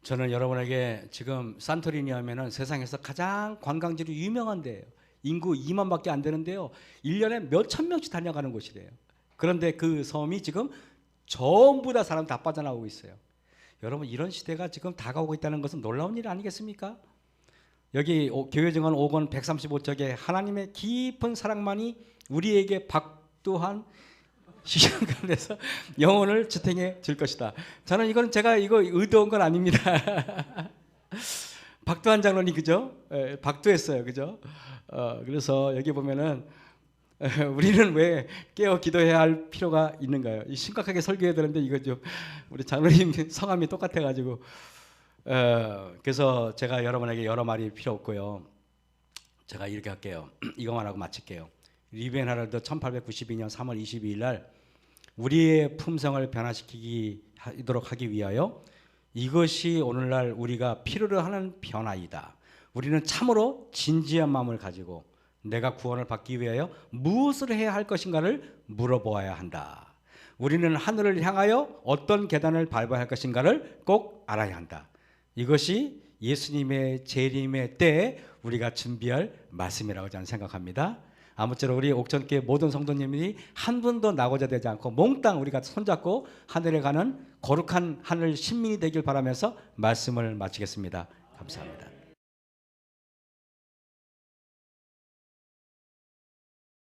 저는 여러분에게 지금 산토리니 하면은 세상에서 가장 관광지로 유명한 데예요. 인구 2만밖에 안 되는데요. 1년에 몇천 명씩 다녀가는 곳이래요. 그런데 그 섬이 지금 전부 다 사람 다 빠져나오고 있어요. 여러분 이런 시대가 지금 다가오고 있다는 것은 놀라운 일 아니겠습니까? 여기 교회 증언 5권 135쪽에 하나님의 깊은 사랑만이 우리에게 박두한 시간에서 영혼을 지탱해 줄 것이다. 저는 이건 제가 이거 의도한 건 아닙니다. 박두한 장로님 그죠? 박두했어요, 그죠? 그래서 여기 보면은 우리는 왜 깨어 기도해야 할 필요가 있는가요? 심각하게 설교해야 되는데 이거 좀 우리 장로님 성함이 똑같아가지고 그래서 제가 여러분에게 여러 말이 필요 없고요. 제가 이렇게 할게요. 이것만 하고 마칠게요. 리비안 헤럴드 1892년 3월 22일 날 우리의 품성을 변화시키도록 하기 위하여 이것이 오늘날 우리가 필요로 하는 변화이다. 우리는 참으로 진지한 마음을 가지고 내가 구원을 받기 위하여 무엇을 해야 할 것인가를 물어보아야 한다. 우리는 하늘을 향하여 어떤 계단을 밟아야 할 것인가를 꼭 알아야 한다. 이것이 예수님의 재림의 때에 우리가 준비할 말씀이라고 저는 생각합니다. 아무쪼록 우리 옥천교회 모든 성도님들이 한 분도 나고자 되지 않고 몽땅 우리가 손잡고 하늘에 가는 거룩한 하늘 신민이 되길 바라면서 말씀을 마치겠습니다. 감사합니다.